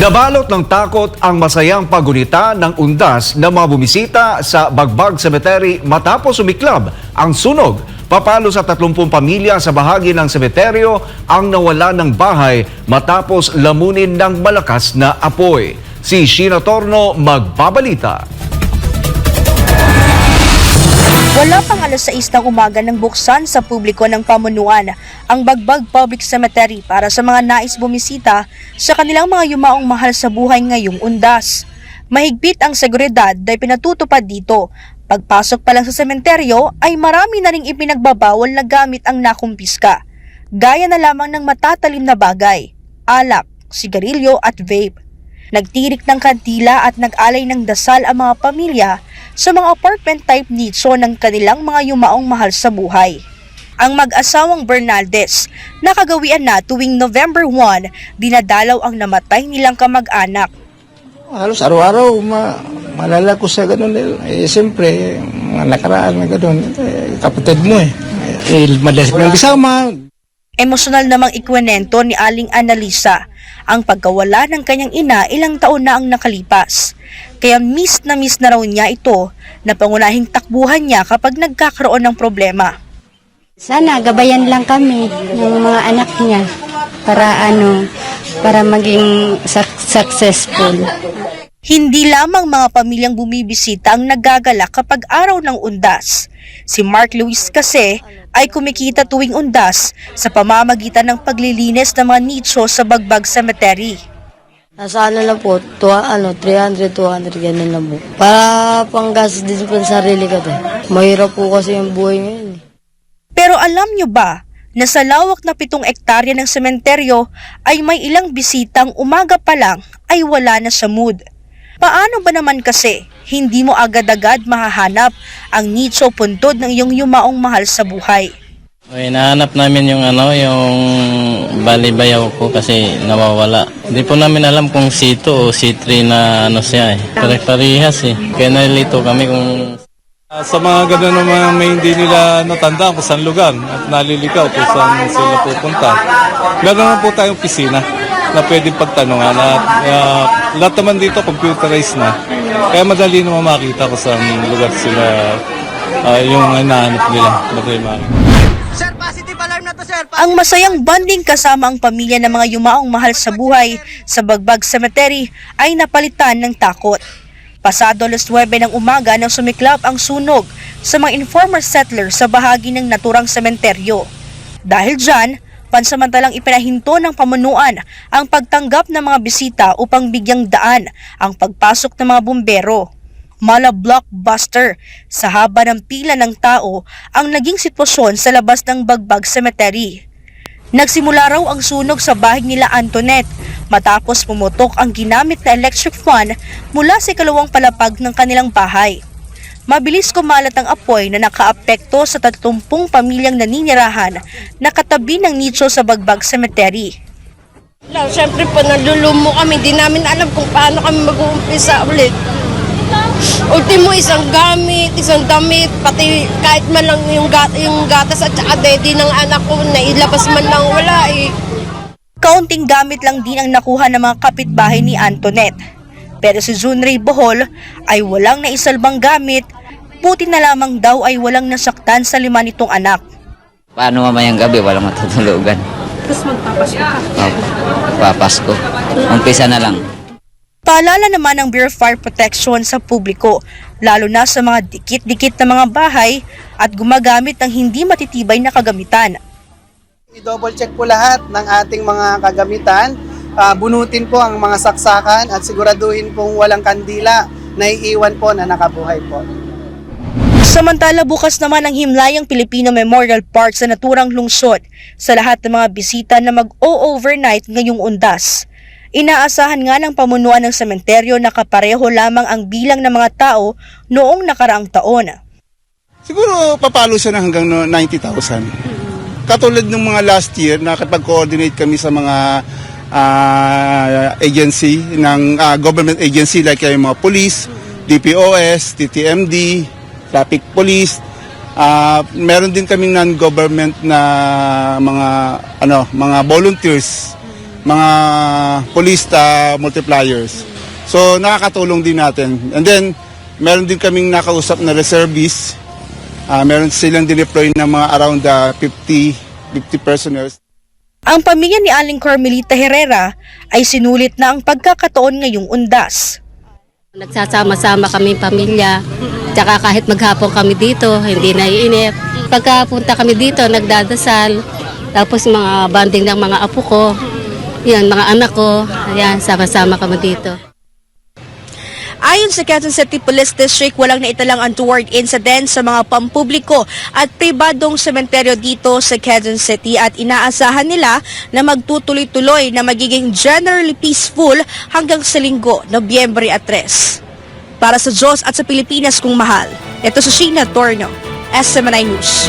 Nabalot ng takot ang masayang pagunita ng undas na mga bumisita sa Bagbag Cemetery matapos sumiklab ang sunog. Papalo sa 30 pamilya sa bahagi ng semeteryo ang nawala ng bahay matapos lamunin ng malakas na apoy. Si Sheena Torno magbabalita. Wala pang alas 6 ng umaga nang buksan sa publiko ng pamunuan ang Bagbag Public Cemetery para sa mga nais bumisita sa kanilang mga yumaong mahal sa buhay ngayong undas. Mahigpit ang seguridad na pinatutupad dito. Pagpasok pa lang sa sementeryo ay marami na ring ipinagbabawal na gamit ang nakumpiska. Gaya na lamang ng matatalim na bagay, alak, sigarilyo at vape. Nagtirik ng kandila at nag-alay ng dasal ang mga pamilya sa mga apartment-type nicho ng kanilang mga yumaong mahal sa buhay. Ang mag-asawang Bernaldez, nakagawian na tuwing November 1, dinadalaw ang namatay nilang kamag-anak. Halos araw-araw malala ko sa ganun. Siyempre, mga nakaraan na ganun. Kapatid mo madalas ko nang bisama. Emosyonal namang ikwenento ni Aling Annalisa ang pagkawala ng kanyang ina ilang taon na ang nakalipas. Kaya miss na raw niya ito na pangunahing takbuhan niya kapag nagkakaroon ng problema. Sana gabayan lang kami ng mga anak niya para maging successful. Hindi lamang mga pamilyang bumibisita ang nagagalak kapag araw ng undas. Si Mark Luis kasi ay kumikita tuwing undas sa pamamagitan ng paglilinis ng mga nicho sa Bagbag Cemetery. Nasa lang po, 300, 200, ganun lang po. Para panggas din po sa sarili ko. Mahirap po kasi yung buhay ngayon. Pero alam nyo ba na sa lawak na 7 ektarya ng sementeryo ay may ilang bisitang umaga pa lang ay wala na sa mood? Paano ba naman kasi hindi mo agad-agad mahahanap ang nicho puntod ng iyong yumaong mahal sa buhay? Hinahanap namin yung balibayaw ko kasi nawawala. Hindi po namin alam kung C2 o C3 na siya Pare-parehas Kaya nalilito kami kung... Sa mga ganun naman may hindi nila natanda kung saan lugar at nalilikaw kung saan sila pupunta. Meron naman po tayong pisina na pwedeng pagtanungan at lahat naman dito computerized na. Kaya madali naman makita kung saan lugar sila yung hinahanap nila. Sir, positive alarm na to, sir. Ang masayang bonding kasama ang pamilya ng mga yumaong mahal sa buhay sa Bagbag Cemetery ay napalitan ng takot. Pasado alas 9 ng umaga nang sumiklab ang sunog sa mga informal settler sa bahagi ng naturang sementeryo. Dahil dyan, pansamantalang ipinahinto ng pamunuan ang pagtanggap ng mga bisita upang bigyang daan ang pagpasok ng mga bumbero. Mala blockbuster sa haba ng pila ng tao ang naging sitwasyon sa labas ng Bagbag Cemetery. Nagsimula raw ang sunog sa bahay nila Antoinette matapos pumutok ang ginamit na electric fan mula sa ikalawang palapag ng kanilang bahay. Mabilis kumalat ang apoy na nakaapekto sa 30 pamilyang naninirahan na katabi ng nicho sa Bagbag Cemetery. Siyempre po, nalulumo kami. Di namin alam kung paano kami mag-uumpisa ulit. Ultimo, isang gamit, isang damit, pati kahit man lang yung gatas at saka daddy ng anak ko na ilabas man lang, wala Kaunting gamit lang din ang nakuha ng mga kapitbahay ni Antoinette. Pero si Junray Bohol ay walang naisalbang gamit, buti na lamang daw ay walang nasaktan sa 5 nitong anak. Paano mamayang gabi walang matutulugan? Tapos magpapasko ka? Papasko. Umpisa na lang. Paalala naman ng Bureau of Fire Protection sa publiko, lalo na sa mga dikit-dikit na mga bahay at gumagamit ng hindi matitibay na kagamitan. I-double check po lahat ng ating mga kagamitan, bunutin po ang mga saksakan at siguraduhin pong walang kandila na iiwan po na nakabuhay po. Samantala bukas naman ang Himlayang Pilipino Memorial Park sa naturang lungsod sa lahat ng mga bisita na mag-o-overnight ngayong undas. Inaasahan nga ng pamunuan ng sementeryo na kapareho lamang ang bilang ng mga tao noong nakaraang taon. Siguro papalo siya na hanggang 90,000. Katulad ng mga last year, nakapag-coordinate kami sa mga agency, ng government agency like yung mga police, DPOS, TTMD, traffic police. Meron din kaming non-government na mga volunteers mga polista multipliers. So nakakatulong din natin. And then meron din kaming nakausap na reservists. Meron silang dineploy ng mga around 50 personnel. Ang pamilya ni Aling Carmelita Herrera ay sinulit na ang pagkakataon ngayong undas. Nagsasama-sama kami pamilya. Tsaka kahit maghapon kami dito, hindi naiinip. Pagkapunta kami dito, nagdadasal. Tapos mga banding ng mga apo ko. Yan, mga anak ko. Ayan, sama-sama kami dito. Ayon sa Quezon City Police District, walang naitalang untoward incident sa mga pampubliko at pribadong sementeryo dito sa Quezon City at inaasahan nila na magtutuloy-tuloy na magiging generally peaceful hanggang sa linggo, Nobyembre 3. Para sa Diyos at sa Pilipinas kung mahal, ito si Sheena Torno, SMNI News.